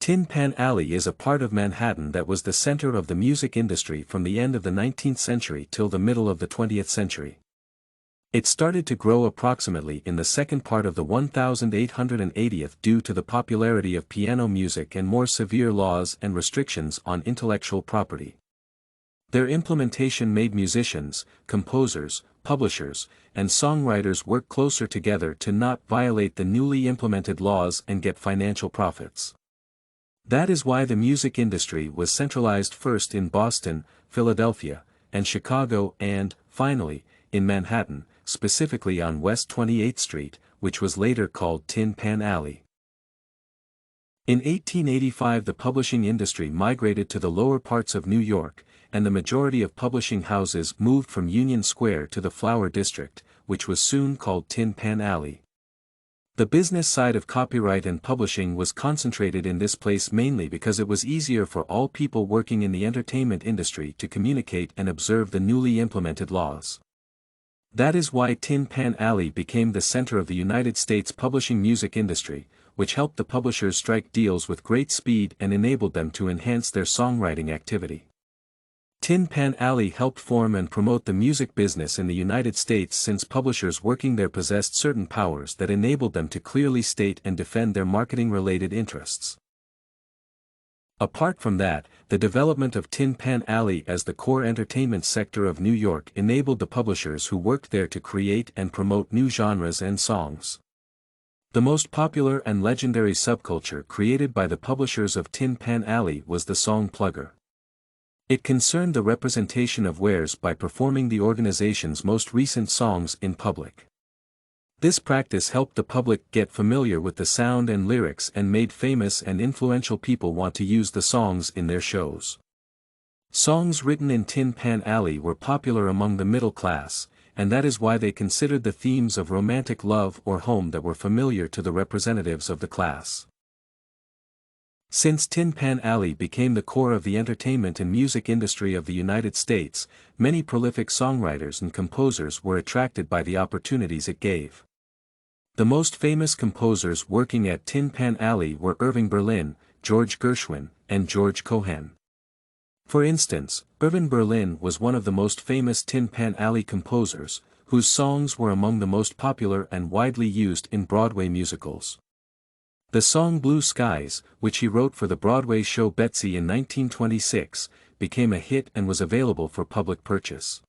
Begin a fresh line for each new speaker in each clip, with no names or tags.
Tin Pan Alley is a part of Manhattan that was the center of the music industry from the end of the 19th century till the middle of the 20th century. It started to grow approximately in the second part of the 1880s due to the popularity of piano music and more severe laws and restrictions on intellectual property. Their implementation made musicians, composers, publishers, and songwriters work closer together to not violate the newly implemented laws and get financial profits. That is why the music industry was centralized first in Boston, Philadelphia, and Chicago and, finally, in Manhattan, specifically on West 28th Street, which was later called Tin Pan Alley. In 1885 the publishing industry migrated to the lower parts of New York, and the majority of publishing houses moved from Union Square to the Flower District, which was soon called Tin Pan Alley. The business side of copyright and publishing was concentrated in this place mainly because it was easier for all people working in the entertainment industry to communicate and observe the newly implemented laws. That is why Tin Pan Alley became the center of the United States publishing music industry, which helped the publishers strike deals with great speed and enabled them to enhance their songwriting activity. Tin Pan Alley helped form and promote the music business in the United States since publishers working there possessed certain powers that enabled them to clearly state and defend their marketing-related interests. Apart from that, the development of Tin Pan Alley as the core entertainment sector of New York enabled the publishers who worked there to create and promote new genres and songs. The most popular and legendary subculture created by the publishers of Tin Pan Alley was the song plugger. It concerned the representation of wares by performing the organization's most recent songs in public. This practice helped the public get familiar with the sound and lyrics and made famous and influential people want to use the songs in their shows. Songs written in Tin Pan Alley were popular among the middle class, and that is why they considered the themes of romantic love or home that were familiar to the representatives of the class. Since Tin Pan Alley became the core of the entertainment and music industry of the United States, many prolific songwriters and composers were attracted by the opportunities it gave. The most famous composers working at Tin Pan Alley were Irving Berlin, George Gershwin, and George Cohan. For instance, Irving Berlin was one of the most famous Tin Pan Alley composers, whose songs were among the most popular and widely used in Broadway musicals. The song Blue Skies, which he wrote for the Broadway show Betsy in 1926, became a hit and was available for public purchase.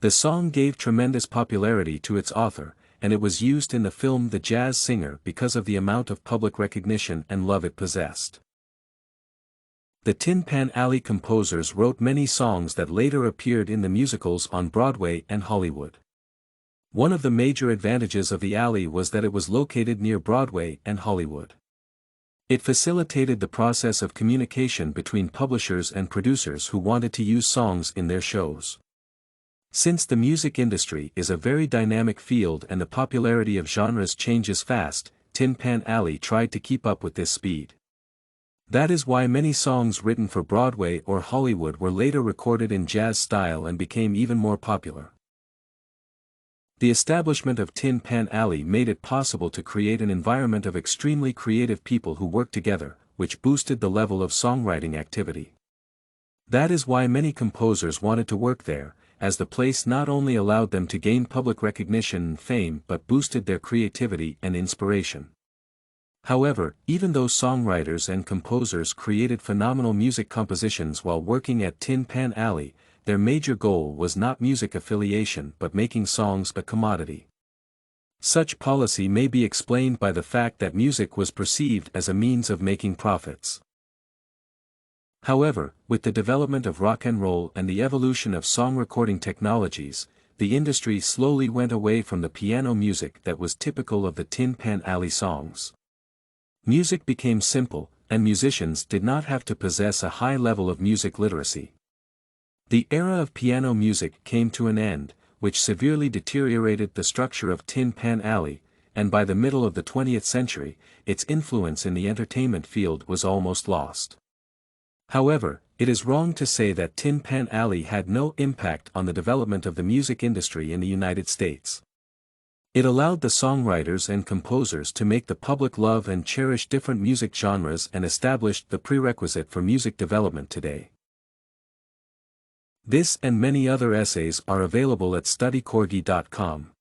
The song gave tremendous popularity to its author, and it was used in the film The Jazz Singer because of the amount of public recognition and love it possessed. The Tin Pan Alley composers wrote many songs that later appeared in the musicals on Broadway and Hollywood. One of the major advantages of the alley was that it was located near Broadway and Hollywood. It facilitated the process of communication between publishers and producers who wanted to use songs in their shows. Since the music industry is a very dynamic field and the popularity of genres changes fast, Tin Pan Alley tried to keep up with this speed. That is why many songs written for Broadway or Hollywood were later recorded in jazz style and became even more popular. The establishment of Tin Pan Alley made it possible to create an environment of extremely creative people who worked together, which boosted the level of songwriting activity. That is why many composers wanted to work there, as the place not only allowed them to gain public recognition and fame but boosted their creativity and inspiration. However, even though songwriters and composers created phenomenal music compositions while working at Tin Pan Alley, their major goal was not music affiliation but making songs a commodity. Such policy may be explained by the fact that music was perceived as a means of making profits. However, with the development of rock and roll and the evolution of song recording technologies, the industry slowly went away from the piano music that was typical of the Tin Pan Alley songs. Music became simple, and musicians did not have to possess a high level of music literacy. The era of piano music came to an end, which severely deteriorated the structure of Tin Pan Alley, and by the middle of the 20th century, its influence in the entertainment field was almost lost. However, it is wrong to say that Tin Pan Alley had no impact on the development of the music industry in the United States. It allowed the songwriters and composers to make the public love and cherish different music genres and established the prerequisite for music development today. This and many other essays are available at studycorgi.com.